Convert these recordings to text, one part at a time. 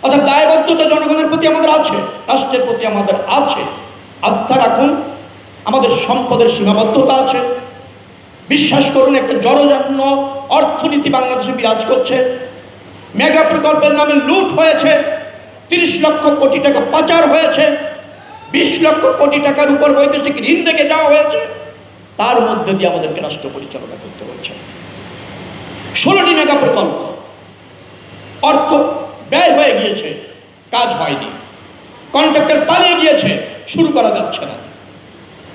অর্থাৎ দায়বদ্ধতা জনগণের প্রতি আমাদের আছে, রাষ্ট্রের প্রতি আমাদের আছে। আস্থা রাখুন, আমাদের সম্পদের সীমাবদ্ধতা আছে। বিশ্বাস করুন, একটা জড়জন্য অর্থনীতি বাংলাদেশে বিরাজ করছে। মেগা প্রকল্পের নামে লুট হয়েছে, 30 লক্ষ কোটি টাকা পাচার হয়েছে, 20 লক্ষ কোটি টাকার উপর বৈদেশিক ঋণ রেখে যাওয়া হয়েছে। তার মধ্যে দিয়ে আমাদেরকে রাষ্ট্র পরিচালনা করতে হচ্ছে। 16টি মেগা প্রকল্প, অর্থ ব্যয় হয়ে গিয়েছে, কাজ হয়নি, কন্ট্রাক্টর পালিয়ে গিয়েছে, শুরু করা যাচ্ছে না।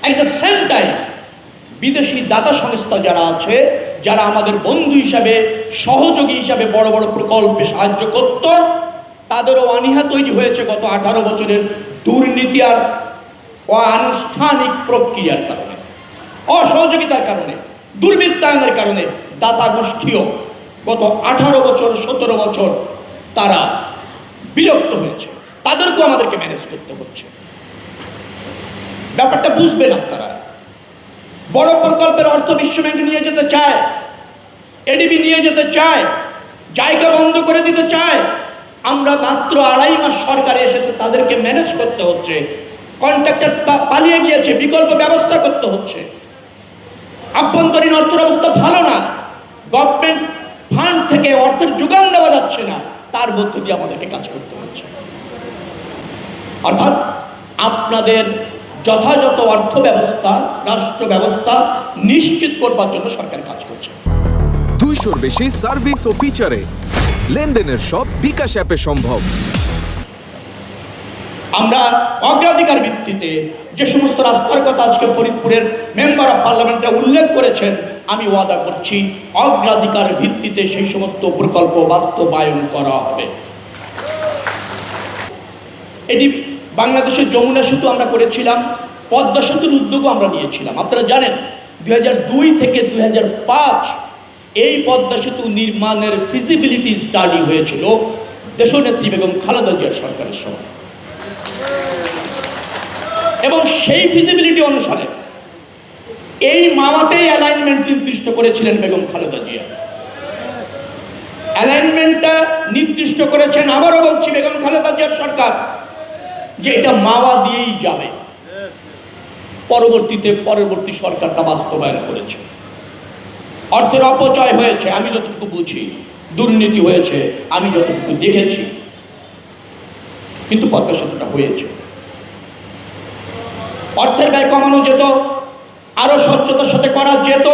অ্যাট দ্য সেম টাইম বিদেশি দাতা সংস্থা যারা আছে, যারা আমাদের বন্ধু হিসাবে, সহযোগী হিসাবে বড় বড় প্রকল্পে সাহায্য করত, তাদেরও অনীহা তৈরি হয়েছে গত 18 বছরের দুর্নীতি আর অনানুষ্ঠানিক প্রক্রিয়ার কারণে, অসহযোগিতার কারণে, দুর্বৃত্তায়নের কারণে। দাতা গোষ্ঠীও গত 18 বছর 17 বছর তারা বিরক্ত হয়েছে, তাদেরকেও আমাদেরকে ম্যানেজ করতে হচ্ছে। ব্যাপারটা বুঝবেন আপনারা। বড় প্রকল্পের অর্থ বিশ্বব্যাংক নিয়ে যেতে চায়, এডিবি নিয়ে যেতে চায়, জায়গা বন্ধ করে দিতে চায়। আমরা মাত্র 2.5 মাস সরকারে এসে তাদেরকে ম্যানেজ করতে হচ্ছে। কন্ট্রাক্টর পালিয়ে গিয়েছে, বিকল্প ব্যবস্থা করতে হচ্ছে। আভ্যন্তরীণ অর্থের অবস্থা ভালো না, গভর্নমেন্ট ফান্ড থেকে অর্থের যোগান দেওয়া যাচ্ছে না, তার মধ্য দিয়ে আমাদেরকে কাজ করতে হচ্ছে। অর্থাৎ আপনাদের যথাযথ অর্থ ব্যবস্থা, রাষ্ট্র ব্যবস্থা নিশ্চিত করবার জন্য সরকার কাজ করছে। 200-র বেশি সার্ভিস ও ফিচারে লেনদেনের সব বিকাশ অ্যাপে সম্ভব। আমরা অগ্রাধিকার ভিত্তিতে যে সমস্ত রাস্তার কথা আজকে ফরিদপুরের মেম্বার অফ পার্লামেন্টে উল্লেখ করেছেন, আমি ওয়াদা করছি অগ্রাধিকার ভিত্তিতে সেই সমস্ত প্রকল্প বাস্তবায়ন করা হবে। এটি বাংলাদেশের যমুনা সেতু আমরা করেছিলাম, পদ্মা সেতুর উদ্যোগও আমরা নিয়েছিলাম। আপনারা জানেন 2002 থেকে 2005 এই পদ্মা সেতু নির্মাণের ফিজিবিলিটি স্টাডি হয়েছিল দেশনেত্রী বেগম খালেদা জিয়ার সরকারের সময়, এবং সেই ফিজিবিলিটি অনুসারে এই মাওয়াতেই অ্যালাইনমেন্ট নির্দিষ্ট করেছিলেন বেগম খালেদা জিয়া। অ্যালাইনমেন্টটা নির্দিষ্ট করেছেন, আবারও বলছি, বেগম খালেদা জিয়ার সরকার, যে এটা মাওয়া দিয়েই যাবে। পরবর্তী সরকারটা বাস্তবায়ন করেছে। অর্থের অপচয় হয়েছে আমি যতটুকু বুঝি, দুর্নীতি হয়েছে আমি যতটুকু দেখেছি, কিন্তু পদ্মা সেতুটা হয়েছে। অর্থের ব্যয় কমানো যেত, আরো স্বচ্ছতার সাথে করা যেত,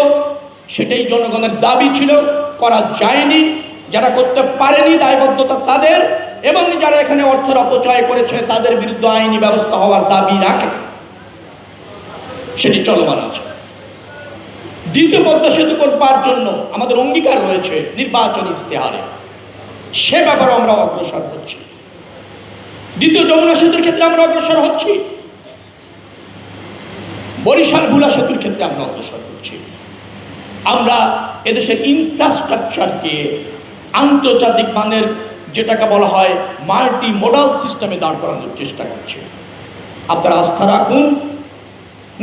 সেটাই জনগণের দাবি ছিল, করা যায়নি। যারা করতে পারেনি দায়বদ্ধতা তাদের, এবং যারা এখানে অর্থের অপচয় করেছে তাদের বিরুদ্ধে আইনি ব্যবস্থা হওয়ার দাবি রাখে, সেটি চলমান আছে। দ্বিতীয় পদ্মা সেতু করবার জন্য আমাদের অঙ্গীকার রয়েছে নির্বাচনী ইশতেহারে, সে ব্যাপারে আমরা অগ্রসর হচ্ছি। দ্বিতীয় যমুনা সেতুর ক্ষেত্রে আমরা অগ্রসর হচ্ছি, বরিশাল ভুলা সেতুর ক্ষেত্রে আমরা অগ্রসর হচ্ছি। আমরা এদেশের ইনফ্রাস্ট্রাকচারকে আন্তর্জাতিক মানের, যেটাকে বলা হয় মাল্টি মডাল সিস্টেমে দাঁড় করানোর চেষ্টা করছে। আপনারা আস্থা রাখুন,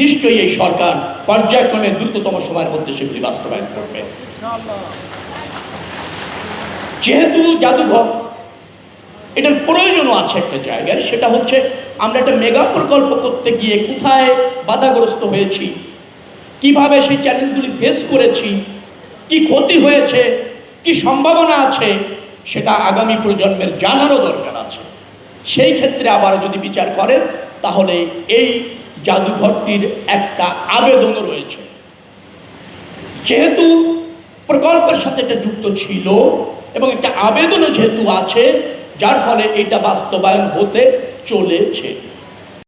নিশ্চয়ই এই সরকার পর্যায়ক্রমে দ্রুততম সময়ের মধ্যে সেগুলি বাস্তবায়ন করবে। যেহেতু জাদুঘর, এটার প্রয়োজনও আছে একটা জায়গায়, সেটা হচ্ছে আমরা একটা মেগা প্রকল্প করতে গিয়ে কোথায় বাধাগ্রস্ত হয়েছি, কিভাবে সেই চ্যালেঞ্জগুলি ফেস করেছি, কি ক্ষতি হয়েছে, কি সম্ভাবনা আছে, সেটা আগামী প্রজন্মের জানারও দরকার আছে। সেই ক্ষেত্রে আবার যদি বিচার করেন, তাহলে এই জাদুঘরটির একটা আবেদনও রয়েছে। যেহেতু প্রকল্পের সাথে এটা যুক্ত ছিল এবং একটা আবেদনও যেহেতু আছে, যার ফলে এটা বাস্তবায়ন হতে চলেছে।